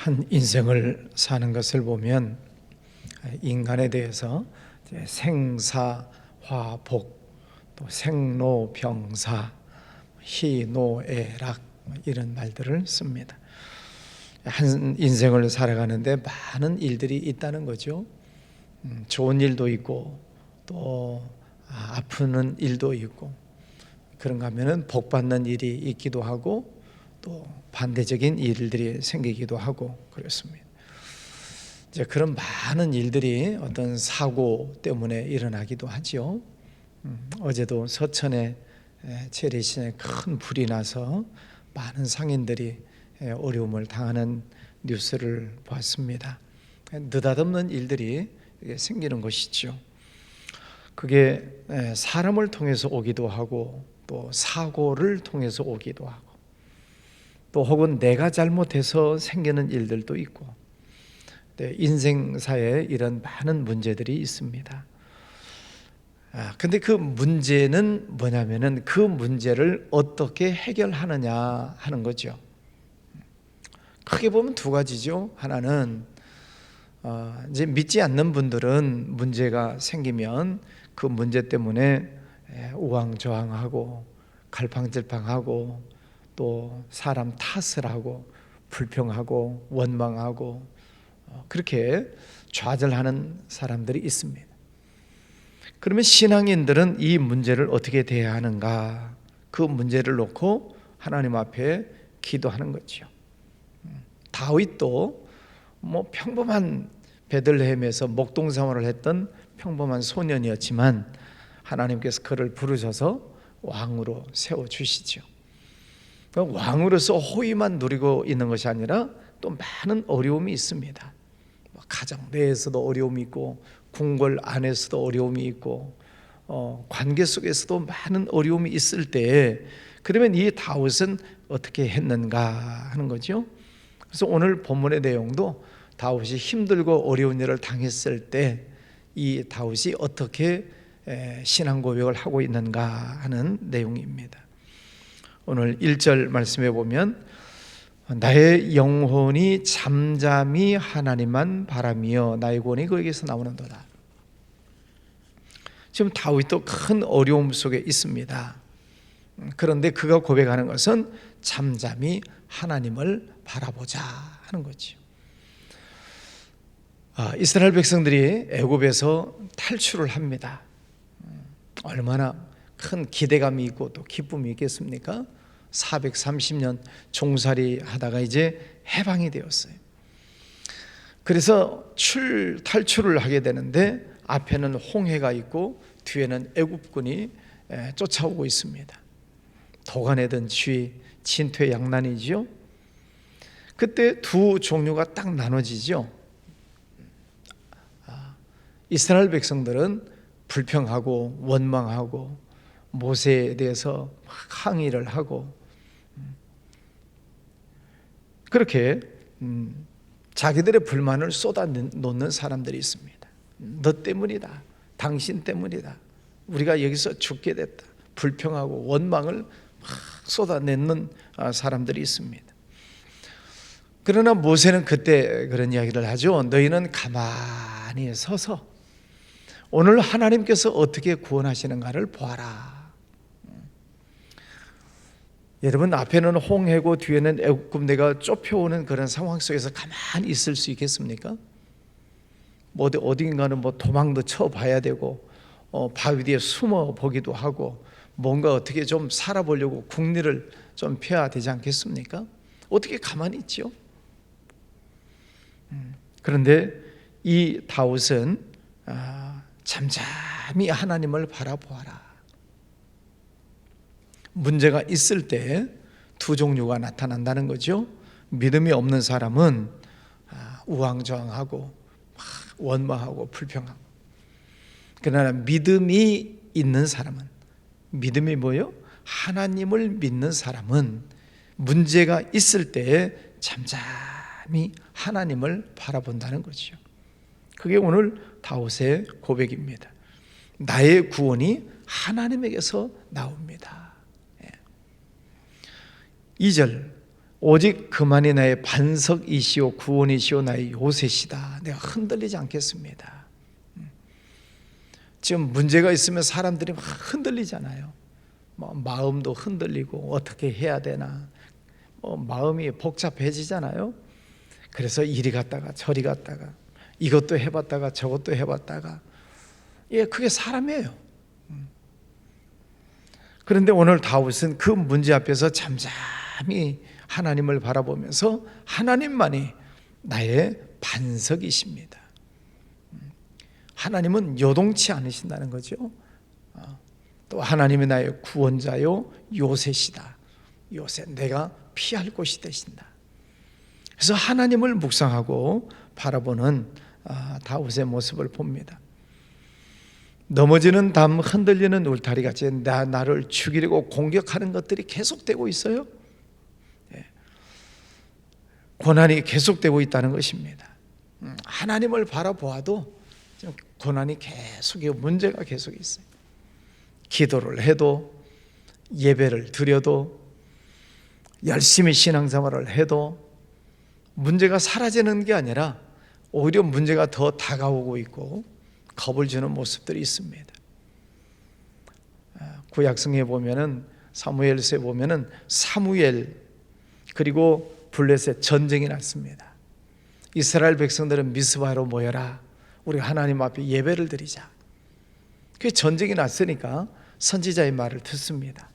한 인생을 사는 것을 보면 인간에 대해서 생사화복, 또 생로병사, 희노애락 이런 말들을 씁니다. 한 인생을 살아가는데 많은 일들이 있다는 거죠. 좋은 일도 있고 또 아프는 일도 있고, 그런가 하면은 복 받는 일이 있기도 하고 또 반대적인 일들이 생기기도 하고 그렇습니다. 이제 그런 많은 일들이 어떤 사고 때문에 일어나기도 하지요. 어제도 서천에 재래시장에 큰 불이 나서 많은 상인들이 어려움을 당하는 뉴스를 봤습니다. 느닷없는 일들이 생기는 것이죠. 그게 사람을 통해서 오기도 하고 또 사고를 통해서 오기도 하고 또 혹은 내가 잘못해서 생기는 일들도 있고, 인생사에 이런 많은 문제들이 있습니다. 근데 그 문제는 뭐냐면은 그 문제를 어떻게 해결하느냐 하는 거죠. 크게 보면 두 가지죠. 하나는 이제 믿지 않는 분들은 문제가 생기면 그 문제 때문에 우왕좌왕하고 갈팡질팡하고 또 사람 탓을 하고 불평하고 원망하고 그렇게 좌절하는 사람들이 있습니다. 그러면 신앙인들은 이 문제를 어떻게 대해야 하는가? 그 문제를 놓고 하나님 앞에 기도하는 거죠. 다윗도 평범한 베들레헴에서 목동 생활을 했던 평범한 소년이었지만 하나님께서 그를 부르셔서 왕으로 세워주시죠. 왕으로서 호의만 누리고 있는 것이 아니라 또 많은 어려움이 있습니다. 가정 내에서도 어려움이 있고 궁궐 안에서도 어려움이 있고 관계 속에서도 많은 어려움이 있을 때, 그러면 이 다윗은 어떻게 했는가 하는 거죠. 그래서 오늘 본문의 내용도 다윗이 힘들고 어려운 일을 당했을 때 이 다윗이 어떻게 신앙 고백을 하고 있는가 하는 내용입니다. 오늘 1절 말씀해 보면 나의 영혼이 잠잠히 하나님만 바라며 나의 구원이 그에게서 나오는도다. 지금 다윗도 큰 어려움 속에 있습니다. 그런데 그가 고백하는 것은 잠잠히 하나님을 바라보자 하는 거죠. 이스라엘 백성들이 애굽에서 탈출을 합니다. 얼마나 큰 기대감이 있고 또 기쁨이 있겠습니까? 430년 종살이 하다가 이제 해방이 되었어요. 그래서 탈출을 하게 되는데 앞에는 홍해가 있고 뒤에는 애굽군이 쫓아오고 있습니다. 도가내던 쥐, 진퇴양난이죠. 그때 두 종류가 딱 나눠지죠. 이스라엘 백성들은 불평하고 원망하고 모세에 대해서 항의를 하고 그렇게 자기들의 불만을 쏟아놓는 사람들이 있습니다. 너 때문이다, 당신 때문이다, 우리가 여기서 죽게 됐다, 불평하고 원망을 막 쏟아내는 사람들이 있습니다. 그러나 모세는 그때 그런 이야기를 하죠. 너희는 가만히 서서 오늘 하나님께서 어떻게 구원하시는가를 보아라. 여러분, 앞에는 홍해고 뒤에는 애굽 군대가 쫓겨오는 그런 상황 속에서 가만히 있을 수 있겠습니까? 어딘가는 도망도 쳐봐야 되고 바위 뒤에 숨어 보기도 하고 뭔가 어떻게 좀 살아보려고 국리를 좀 펴야 되지 않겠습니까? 어떻게 가만히 있죠? 그런데 이 다윗은 잠잠히 하나님을 바라보아라. 문제가 있을 때 두 종류가 나타난다는 거죠. 믿음이 없는 사람은 우왕좌왕하고 원망하고 불평하고, 그러나 믿음이 있는 사람은, 믿음이 뭐요? 하나님을 믿는 사람은 문제가 있을 때 잠잠히 하나님을 바라본다는 거죠. 그게 오늘 다윗의 고백입니다. 나의 구원이 하나님에게서 나옵니다. 2절 오직 그만이 나의 반석이시오 구원이시오 나의 요새시다. 내가 흔들리지 않겠습니다. 지금 문제가 있으면 사람들이 막 흔들리잖아요. 마음도 흔들리고 어떻게 해야 되나, 마음이 복잡해지잖아요. 그래서 이리 갔다가 저리 갔다가 이것도 해봤다가 저것도 해봤다가, 그게 사람이에요. 그런데 오늘 다윗은 그 문제 앞에서 잠잠히 하나님을 바라보면서 하나님만이 나의 반석이십니다. 하나님은 요동치 않으신다는 거죠. 또 하나님이 나의 구원자요 요새시다. 요새 내가 피할 곳이 되신다. 그래서 하나님을 묵상하고 바라보는 다윗의 모습을 봅니다. 넘어지는 담, 흔들리는 울타리 같이 나를 죽이려고 공격하는 것들이 계속되고 있어요. 고난이 계속되고 있다는 것입니다. 하나님을 바라보아도 고난이 계속이고 문제가 계속 있어요. 기도를 해도, 예배를 드려도, 열심히 신앙생활을 해도 문제가 사라지는 게 아니라 오히려 문제가 더 다가오고 있고 겁을 주는 모습들이 있습니다. 구약성에 보면은, 사무엘서에 보면은 사무엘 그리고 블레셋 전쟁이 났습니다. 이스라엘 백성들은 미스바로 모여라, 우리 하나님 앞에 예배를 드리자. 그 전쟁이 났으니까 선지자의 말을 듣습니다.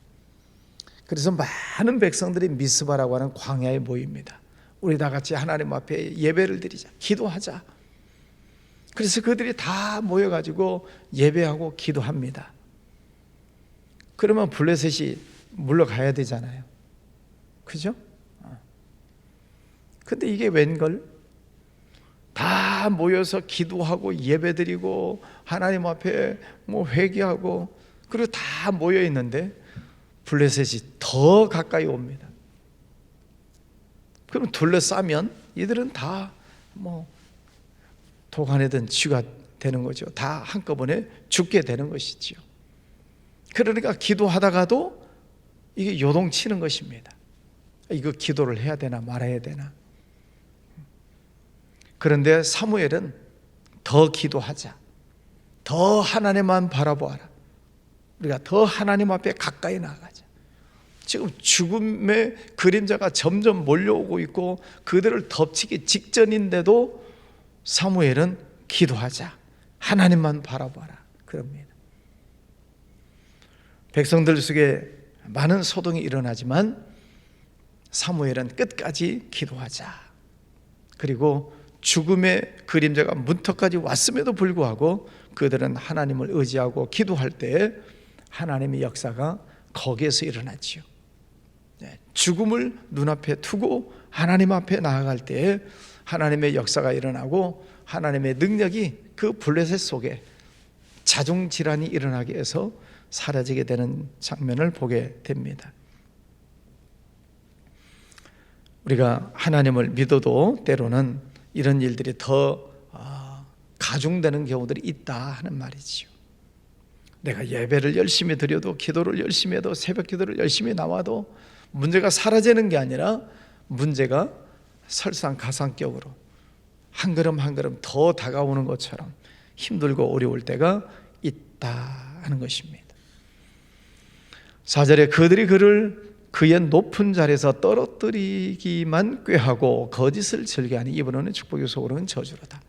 그래서 많은 백성들이 미스바라고 하는 광야에 모입니다. 우리 다 같이 하나님 앞에 예배를 드리자, 기도하자. 그래서 그들이 다 모여가지고 예배하고 기도합니다. 그러면 블레셋이 물러가야 되잖아요. 그죠? 근데 이게 웬걸? 다 모여서 기도하고 예배드리고 하나님 앞에 회개하고 그리고 다 모여 있는데 블레셋이 더 가까이 옵니다. 그럼 둘러싸면 이들은 다 도간에든 쥐가 되는 거죠. 다 한꺼번에 죽게 되는 것이지요. 그러니까 기도하다가도 이게 요동치는 것입니다. 이거 기도를 해야 되나 말아야 되나. 그런데 사무엘은 더 기도하자, 더 하나님만 바라보아라, 우리가 더 하나님 앞에 가까이 나가자. 지금 죽음의 그림자가 점점 몰려오고 있고 그들을 덮치기 직전인데도 사무엘은 기도하자, 하나님만 바라봐라 그럽니다. 백성들 속에 많은 소동이 일어나지만 사무엘은 끝까지 기도하자. 그리고 죽음의 그림자가 문턱까지 왔음에도 불구하고 그들은 하나님을 의지하고 기도할 때 하나님의 역사가 거기에서 일어났지요. 죽음을 눈앞에 두고 하나님 앞에 나아갈 때 하나님의 역사가 일어나고 하나님의 능력이 그 블레셋 속에 자중질환이 일어나게 해서 사라지게 되는 장면을 보게 됩니다. 우리가 하나님을 믿어도 때로는 이런 일들이 더 가중되는 경우들이 있다 하는 말이지요. 내가 예배를 열심히 드려도, 기도를 열심히 해도, 새벽 기도를 열심히 나와도 문제가 사라지는 게 아니라 문제가 설상가상격으로 한 걸음 한 걸음 더 다가오는 것처럼 힘들고 어려울 때가 있다 하는 것입니다. 4절에 그들이 그를 그의 높은 자리에서 떨어뜨리기만 꾀하고 거짓을 즐겨하니 입으로는 축복이요 속으로는 저주로다.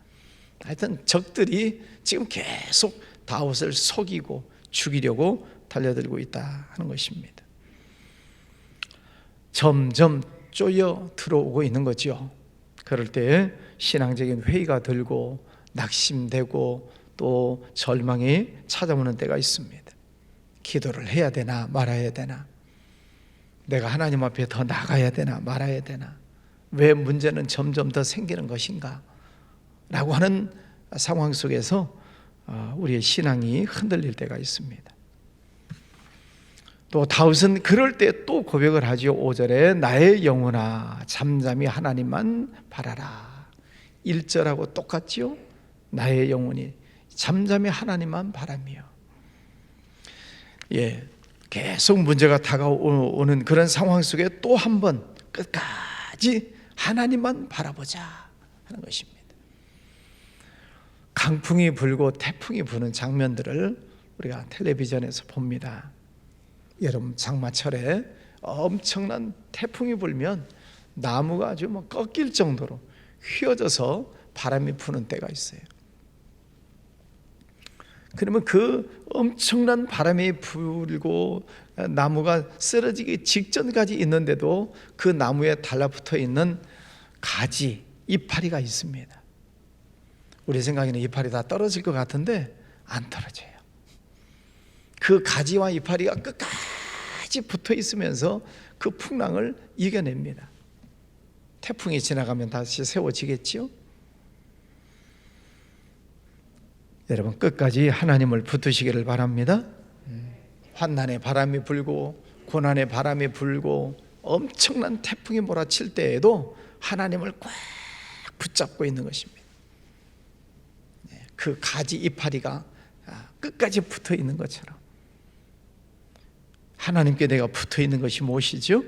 하여튼 적들이 지금 계속 다윗을 속이고 죽이려고 달려들고 있다 하는 것입니다. 점점 쪼여 들어오고 있는 거죠. 그럴 때 신앙적인 회의가 들고 낙심되고 또 절망이 찾아오는 때가 있습니다. 기도를 해야 되나 말아야 되나, 내가 하나님 앞에 더 나가야 되나 말아야 되나, 왜 문제는 점점 더 생기는 것인가 라고 하는 상황 속에서 우리의 신앙이 흔들릴 때가 있습니다. 또 다윗은 그럴 때 또 고백을 하죠. 5절에 나의 영혼아 잠잠히 하나님만 바라라. 1절하고 똑같지요. 나의 영혼이 잠잠히 하나님만 바라며. 계속 문제가 다가오는 그런 상황 속에 또 한 번 끝까지 끝까지 하나님만 바라보자 하는 것입니다. 강풍이 불고 태풍이 부는 장면들을 우리가 텔레비전에서 봅니다. 여름 장마철에 엄청난 태풍이 불면 나무가 아주 꺾일 정도로 휘어져서 바람이 부는 때가 있어요. 그러면 그 엄청난 바람이 불고 나무가 쓰러지기 직전까지 있는데도 그 나무에 달라붙어 있는 가지, 이파리가 있습니다. 우리 생각에는 이파리 다 떨어질 것 같은데 안 떨어져요. 그 가지와 이파리가 끝까지 붙어 있으면서 그 풍랑을 이겨냅니다. 태풍이 지나가면 다시 세워지겠지요? 여러분, 끝까지 하나님을 붙드시기를 바랍니다. 환난의 바람이 불고 고난의 바람이 불고 엄청난 태풍이 몰아칠 때에도 하나님을 꽉 붙잡고 있는 것입니다. 그 가지 이파리가 끝까지 붙어 있는 것처럼 하나님께 내가 붙어 있는 것이 무엇이죠?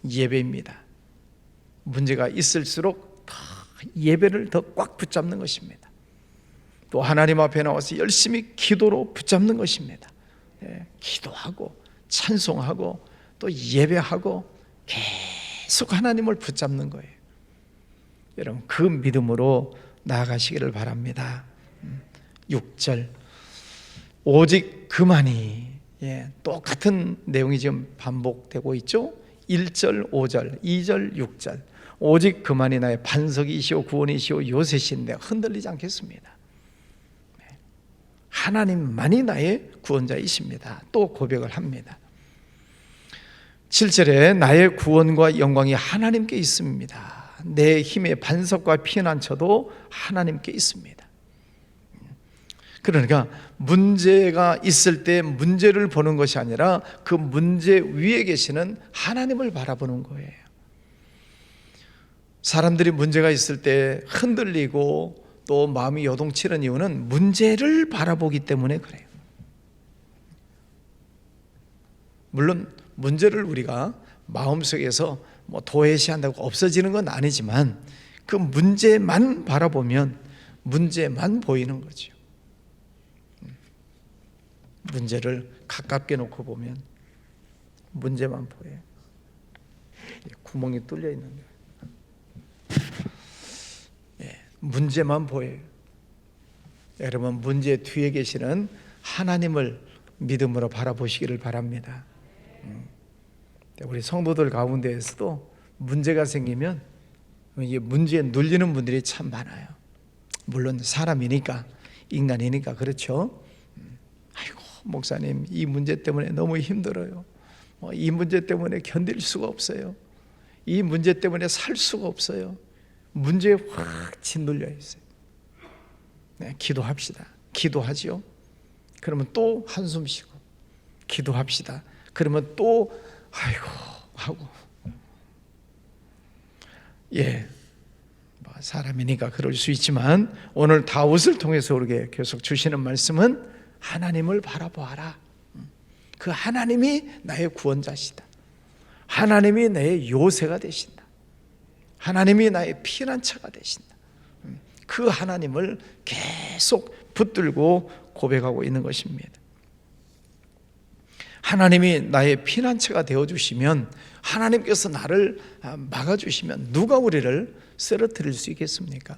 예배입니다. 문제가 있을수록 더 예배를 더 꽉 붙잡는 것입니다. 또 하나님 앞에 나와서 열심히 기도로 붙잡는 것입니다. 기도하고 찬송하고 또 예배하고 계속 하나님을 붙잡는 거예요. 여러분, 그 믿음으로 나아가시기를 바랍니다. 6절 오직 그만이, 똑같은 내용이 지금 반복되고 있죠. 1절, 5절, 2절, 6절. 오직 그만이 나의 반석이시오 구원이시오 요새신데 흔들리지 않겠습니다. 하나님만이 나의 구원자이십니다. 또 고백을 합니다. 7절에 나의 구원과 영광이 하나님께 있습니다. 내 힘의 반석과 피난처도 하나님께 있습니다. 그러니까 문제가 있을 때 문제를 보는 것이 아니라 그 문제 위에 계시는 하나님을 바라보는 거예요. 사람들이 문제가 있을 때 흔들리고 또 마음이 요동치는 이유는 문제를 바라보기 때문에 그래요. 물론 문제를 우리가 마음속에서 도외시한다고 없어지는 건 아니지만 그 문제만 바라보면 문제만 보이는 거죠. 문제를 가깝게 놓고 보면 문제만 보여요. 구멍이 뚫려 있는데 문제만 보여요. 여러분, 문제 뒤에 계시는 하나님을 믿음으로 바라보시기를 바랍니다. 우리 성도들 가운데에서도 문제가 생기면 이게 문제에 눌리는 분들이 참 많아요. 물론 사람이니까, 인간이니까 그렇죠. 아이고, 목사님, 이 문제 때문에 너무 힘들어요. 이 문제 때문에 견딜 수가 없어요. 이 문제 때문에 살 수가 없어요. 문제에 확 짓눌려 있어요. 기도합시다. 기도하지요. 그러면 또 한숨 쉬고 기도합시다. 그러면 또 아이고 하고, 사람이니까 그럴 수 있지만 오늘 다윗을 통해서 우리에게 계속 주시는 말씀은 하나님을 바라보아라. 그 하나님이 나의 구원자시다. 하나님이 나의 요새가 되신다. 하나님이 나의 피난처가 되신다. 그 하나님을 계속 붙들고 고백하고 있는 것입니다. 하나님이 나의 피난처가 되어주시면, 하나님께서 나를 막아주시면 누가 우리를 쓰러뜨릴 수 있겠습니까?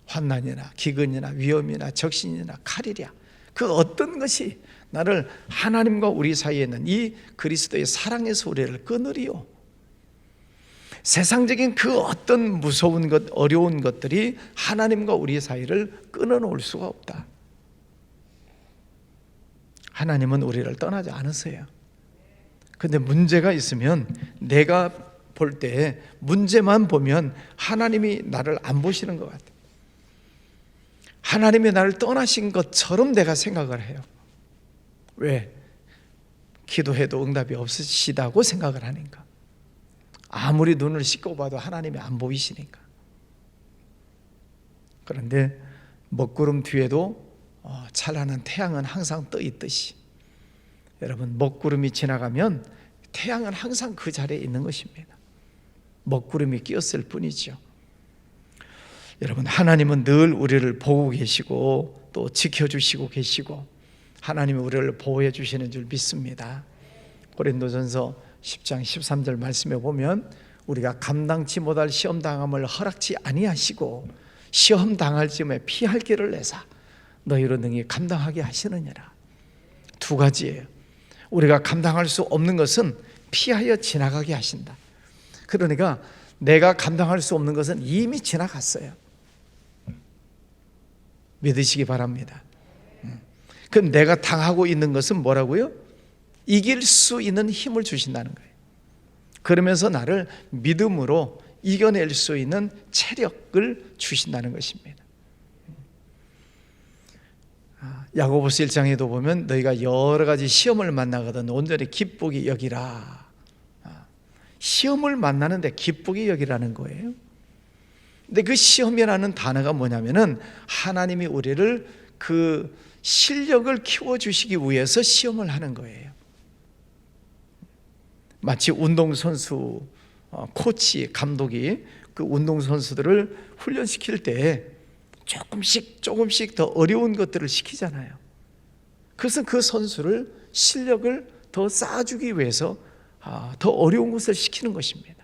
환난이나 기근이나 위험이나 적신이나 칼이랴, 그 어떤 것이 나를 하나님과 우리 사이에 있는 이 그리스도의 사랑에서 우리를 끊으리요. 세상적인 그 어떤 무서운 것, 어려운 것들이 하나님과 우리 사이를 끊어놓을 수가 없다. 하나님은 우리를 떠나지 않으세요. 그런데 문제가 있으면 내가 볼 때 문제만 보면 하나님이 나를 안 보시는 것 같아요. 하나님이 나를 떠나신 것처럼 내가 생각을 해요. 왜? 기도해도 응답이 없으시다고 생각을 하니까. 아무리 눈을 씻고 봐도 하나님이 안 보이시니까. 그런데 먹구름 뒤에도 찬란한 태양은 항상 떠 있듯이, 여러분, 먹구름이 지나가면 태양은 항상 그 자리에 있는 것입니다. 먹구름이 끼었을 뿐이죠. 여러분, 하나님은 늘 우리를 보고 계시고 또 지켜주시고 계시고 하나님이 우리를 보호해 주시는 줄 믿습니다. 고린도전서 10장 13절 말씀에 보면 우리가 감당치 못할 시험 당함을 허락지 아니하시고 시험 당할 즈음에 피할 길을 내사 너희로 능히 감당하게 하시느니라. 두 가지예요. 우리가 감당할 수 없는 것은 피하여 지나가게 하신다. 그러니까 내가 감당할 수 없는 것은 이미 지나갔어요. 믿으시기 바랍니다. 그럼 내가 당하고 있는 것은 뭐라고요? 이길 수 있는 힘을 주신다는 거예요. 그러면서 나를 믿음으로 이겨낼 수 있는 체력을 주신다는 것입니다. 야고보서 1장에도 보면 너희가 여러 가지 시험을 만나거든 온전히 기쁘게 여기라. 시험을 만나는데 기쁘게 여기라는 거예요. 근데 그 시험이라는 단어가 뭐냐면은 하나님이 우리를 그 실력을 키워주시기 위해서 시험을 하는 거예요. 마치 운동선수 코치, 감독이 그 운동선수들을 훈련시킬 때 조금씩 더 어려운 것들을 시키잖아요. 그것은 그 선수를 실력을 더 쌓아주기 위해서 더 어려운 것을 시키는 것입니다.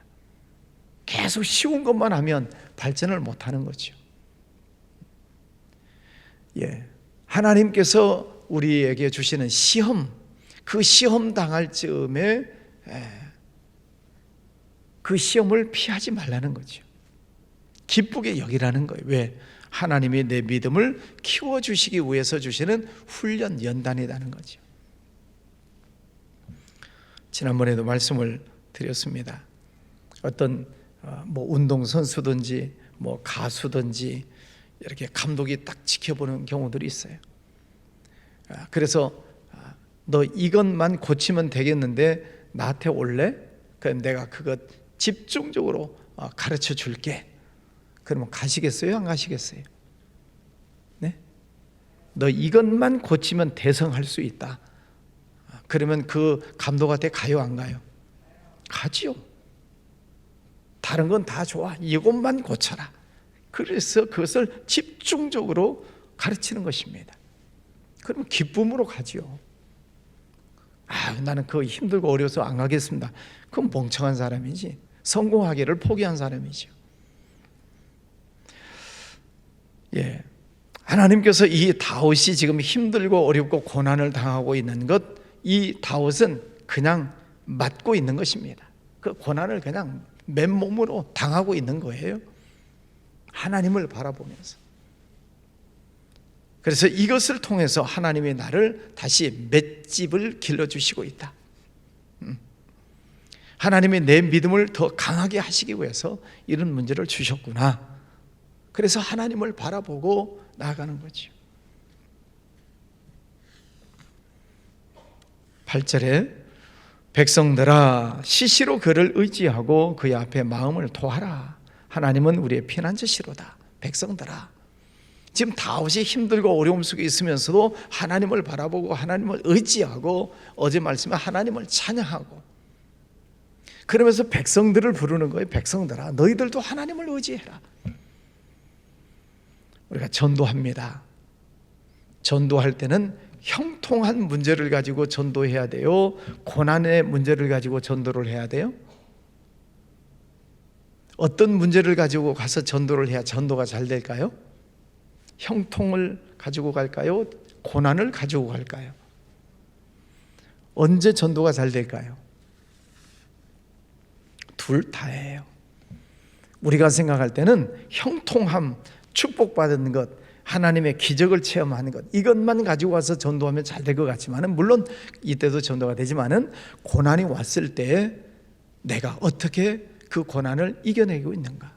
계속 쉬운 것만 하면 발전을 못하는 거죠. 하나님께서 우리에게 주시는 시험, 그 시험 당할 즈음에 그 시험을 피하지 말라는 거죠. 기쁘게 여기라는 거예요. 왜? 하나님이 내 믿음을 키워주시기 위해서 주시는 훈련 연단이라는 거죠. 지난번에도 말씀을 드렸습니다. 어떤 운동선수든지 가수든지 이렇게 감독이 딱 지켜보는 경우들이 있어요. 그래서 너 이것만 고치면 되겠는데 나한테 올래? 그럼 내가 그것 집중적으로 가르쳐 줄게. 그러면 가시겠어요? 안 가시겠어요? 네? 너 이것만 고치면 대성할 수 있다. 그러면 그 감독한테 가요? 안 가요? 가지요. 다른 건 다 좋아. 이것만 고쳐라. 그래서 그것을 집중적으로 가르치는 것입니다. 그러면 기쁨으로 가지요. 나는 그거 힘들고 어려워서 안 가겠습니다. 그건 멍청한 사람이지. 성공하기를 포기한 사람이죠. 하나님께서 이 다윗이 지금 힘들고 어렵고 고난을 당하고 있는 것, 이 다윗은 그냥 맞고 있는 것입니다. 그 고난을 그냥 맨몸으로 당하고 있는 거예요. 하나님을 바라보면서. 그래서 이것을 통해서 하나님이 나를 다시 맷집을 길러주시고 있다. 하나님이 내 믿음을 더 강하게 하시기 위해서 이런 문제를 주셨구나. 그래서 하나님을 바라보고 나아가는 거죠. 8절에 백성들아 시시로 그를 의지하고 그의 앞에 마음을 토하라. 하나님은 우리의 피난처시로다. 백성들아, 지금 다윗이 힘들고 어려움 속에 있으면서도 하나님을 바라보고 하나님을 의지하고 어제 말씀에 하나님을 찬양하고 그러면서 백성들을 부르는 거예요. 백성들아, 너희들도 하나님을 의지해라. 우리가 전도합니다. 전도할 때는 형통한 문제를 가지고 전도해야 돼요? 고난의 문제를 가지고 전도를 해야 돼요? 어떤 문제를 가지고 가서 전도를 해야 전도가 잘 될까요? 형통을 가지고 갈까요? 고난을 가지고 갈까요? 언제 전도가 잘 될까요? 둘 다예요. 우리가 생각할 때는 형통함, 축복받은 것, 하나님의 기적을 체험하는 것, 이것만 가지고 와서 전도하면 잘 될 것 같지만은, 물론 이때도 전도가 되지만은 고난이 왔을 때 내가 어떻게 그 고난을 이겨내고 있는가,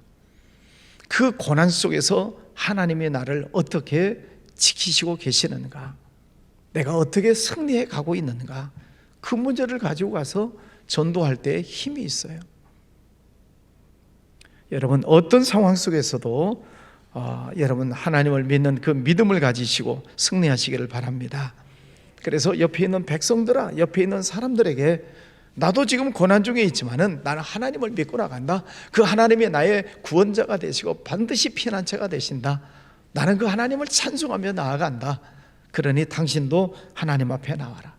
그 고난 속에서 하나님이 나를 어떻게 지키시고 계시는가, 내가 어떻게 승리해 가고 있는가, 그 문제를 가지고 가서 전도할 때 힘이 있어요. 여러분, 어떤 상황 속에서도 여러분 하나님을 믿는 그 믿음을 가지시고 승리하시기를 바랍니다. 그래서 옆에 있는 백성들아, 옆에 있는 사람들에게 나도 지금 고난 중에 있지만은 나는 하나님을 믿고 나간다. 그 하나님이 나의 구원자가 되시고 반드시 피난처가 되신다. 나는 그 하나님을 찬송하며 나아간다. 그러니 당신도 하나님 앞에 나와라.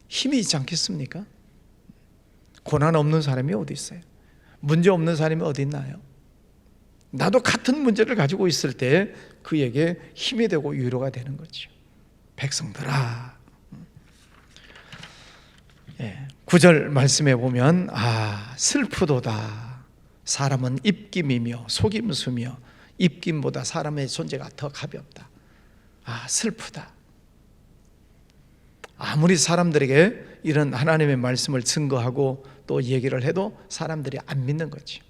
힘이 있지 않겠습니까? 고난 없는 사람이 어디 있어요? 문제 없는 사람이 어디 있나요? 나도 같은 문제를 가지고 있을 때 그에게 힘이 되고 위로가 되는 거죠. 백성들아, 9절 말씀에 보면 슬프도다. 사람은 입김이며 속임수며 입김보다 사람의 존재가 더 가볍다. 슬프다. 아무리 사람들에게 이런 하나님의 말씀을 증거하고 또 얘기를 해도 사람들이 안 믿는 거죠.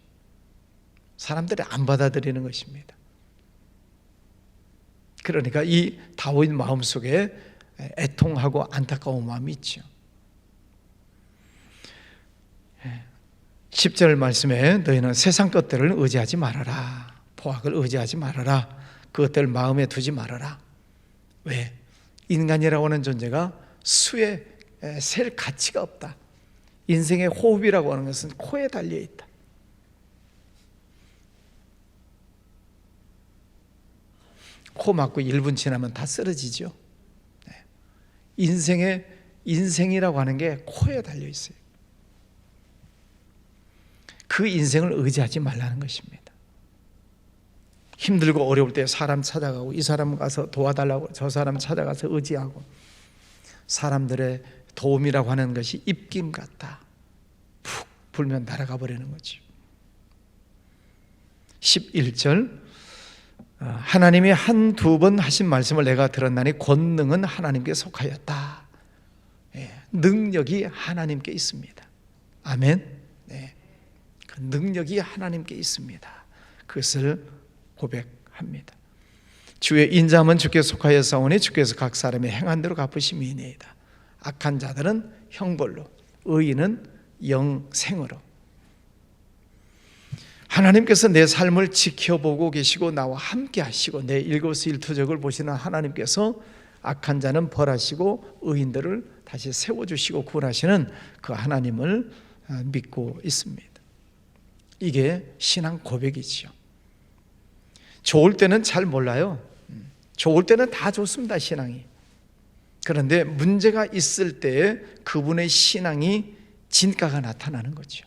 사람들이 안 받아들이는 것입니다. 그러니까 이 다윗 마음속에 애통하고 안타까운 마음이 있죠. 10절 말씀에 너희는 세상 것들을 의지하지 말아라. 포악을 의지하지 말아라. 그것들 마음에 두지 말아라. 왜? 인간이라고 하는 존재가 수에 셀 가치가 없다. 인생의 호흡이라고 하는 것은 코에 달려있다. 코 막고 1분 지나면 다 쓰러지죠. 인생이라고 하는 게 코에 달려있어요. 그 인생을 의지하지 말라는 것입니다. 힘들고 어려울 때 사람 찾아가고 이 사람 가서 도와달라고 저 사람 찾아가서 의지하고 사람들의 도움이라고 하는 것이 입김 같다. 푹 불면 날아가 버리는 거지. 11절 하나님이 한두 번 하신 말씀을 내가 들었나니 권능은 하나님께 속하였다. 능력이 하나님께 있습니다. 아멘. 그 능력이 하나님께 있습니다. 그것을 고백합니다. 주의 인자함은 주께 속하였사오니 주께서 각 사람의 행한 대로 갚으심이니이다. 악한 자들은 형벌로, 의인은 영생으로. 하나님께서 내 삶을 지켜보고 계시고 나와 함께 하시고 내 일거수일투족을 보시는 하나님께서 악한 자는 벌하시고 의인들을 다시 세워주시고 구원하시는 그 하나님을 믿고 있습니다. 이게 신앙 고백이지요. 좋을 때는 잘 몰라요. 좋을 때는 다 좋습니다, 신앙이. 그런데 문제가 있을 때 그분의 신앙이 진가가 나타나는 거죠.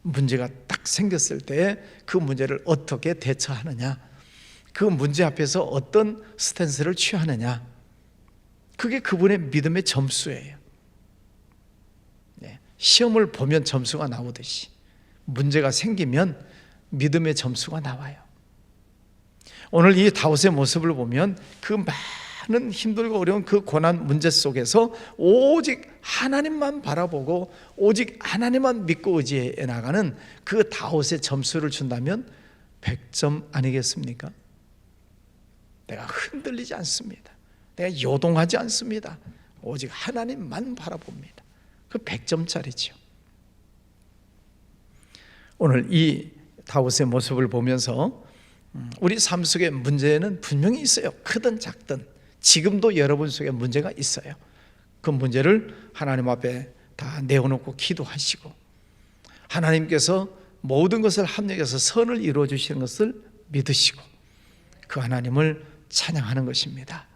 문제가 딱 생겼을 때 그 문제를 어떻게 대처하느냐, 그 문제 앞에서 어떤 스탠스를 취하느냐, 그게 그분의 믿음의 점수예요. 시험을 보면 점수가 나오듯이 문제가 생기면 믿음의 점수가 나와요. 오늘 이 다윗의 모습을 보면 그 많은 힘들고 어려운 그 고난 문제 속에서 오직 하나님만 바라보고 오직 하나님만 믿고 의지해 나가는 그 다윗의 점수를 준다면 100점 아니겠습니까? 내가 흔들리지 않습니다. 내가 요동하지 않습니다. 오직 하나님만 바라봅니다. 그 100점짜리죠. 오늘 이 다윗의 모습을 보면서 우리 삶 속에 문제는 분명히 있어요. 크든 작든 지금도 여러분 속에 문제가 있어요. 그 문제를 하나님 앞에 다 내어놓고 기도하시고 하나님께서 모든 것을 합력해서 선을 이루어 주시는 것을 믿으시고 그 하나님을 찬양하는 것입니다.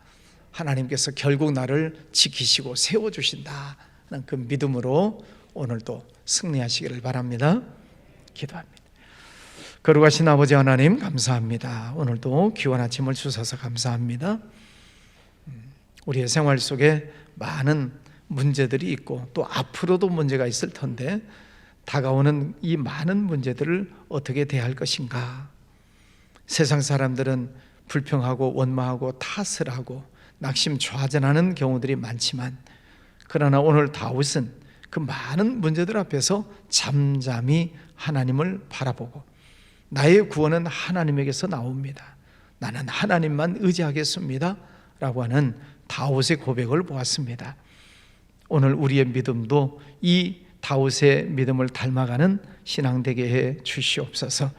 하나님께서 결국 나를 지키시고 세워주신다는 그 믿음으로 오늘도 승리하시기를 바랍니다. 기도합니다. 거룩하신 아버지 하나님 감사합니다. 오늘도 귀한 아침을 주셔서 감사합니다. 우리의 생활 속에 많은 문제들이 있고 또 앞으로도 문제가 있을 텐데 다가오는 이 많은 문제들을 어떻게 대할 것인가. 세상 사람들은 불평하고 원망하고 탓을 하고 낙심좌전하는 경우들이 많지만 그러나 오늘 다윗은 그 많은 문제들 앞에서 잠잠히 하나님을 바라보고 나의 구원은 하나님에게서 나옵니다. 나는 하나님만 의지하겠습니다 라고 하는 다윗의 고백을 보았습니다. 오늘 우리의 믿음도 이 다윗의 믿음을 닮아가는 신앙 되게 해 주시옵소서.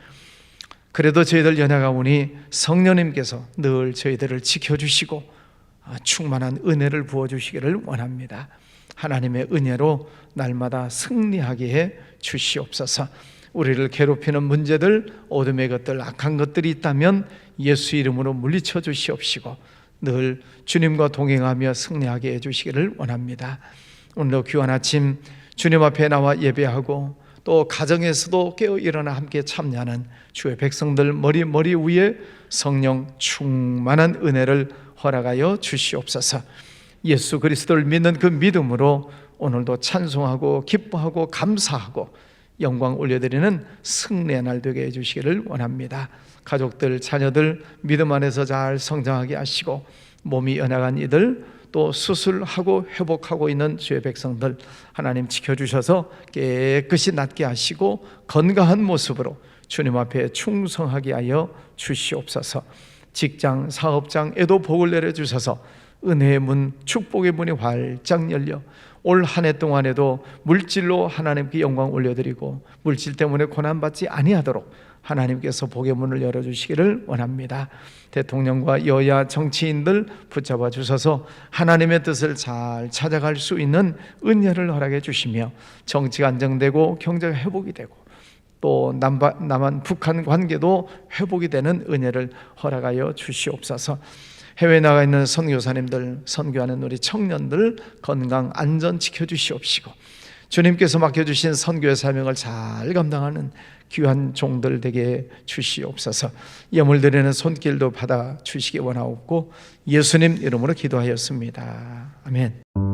그래도 저희들 연약하오니 성령님께서 늘 저희들을 지켜주시고 충만한 은혜를 부어주시기를 원합니다. 하나님의 은혜로 날마다 승리하게 해 주시옵소서. 우리를 괴롭히는 문제들, 어둠의 것들, 악한 것들이 있다면 예수 이름으로 물리쳐 주시옵시고 늘 주님과 동행하며 승리하게 해주시기를 원합니다. 오늘도 귀한 아침 주님 앞에 나와 예배하고 또 가정에서도 깨어 일어나 함께 참여하는 주의 백성들 머리 위에 성령 충만한 은혜를 허락하여 주시옵소서. 예수 그리스도를 믿는 그 믿음으로 오늘도 찬송하고 기뻐하고 감사하고 영광 올려드리는 승리의 날 되게 해주시기를 원합니다. 가족들, 자녀들 믿음 안에서 잘 성장하게 하시고 몸이 연약한 이들 또 수술하고 회복하고 있는 주의 백성들 하나님 지켜주셔서 깨끗이 낫게 하시고 건강한 모습으로 주님 앞에 충성하게 하여 주시옵소서. 직장, 사업장에도 복을 내려주셔서 은혜의 문, 축복의 문이 활짝 열려 올 한 해 동안에도 물질로 하나님께 영광 올려드리고 물질 때문에 고난받지 아니하도록 하나님께서 복의 문을 열어주시기를 원합니다. 대통령과 여야 정치인들 붙잡아 주셔서 하나님의 뜻을 잘 찾아갈 수 있는 은혜를 허락해 주시며 정치가 안정되고 경제가 회복이 되고 또 남한 북한 관계도 회복이 되는 은혜를 허락하여 주시옵소서. 해외에 나가 있는 선교사님들, 선교하는 우리 청년들 건강 안전 지켜주시옵시고 주님께서 맡겨주신 선교의 사명을 잘 감당하는 귀한 종들 되게 주시옵소서. 예물 드리는 손길도 받아 주시기 원하옵고 예수님 이름으로 기도하였습니다. 아멘.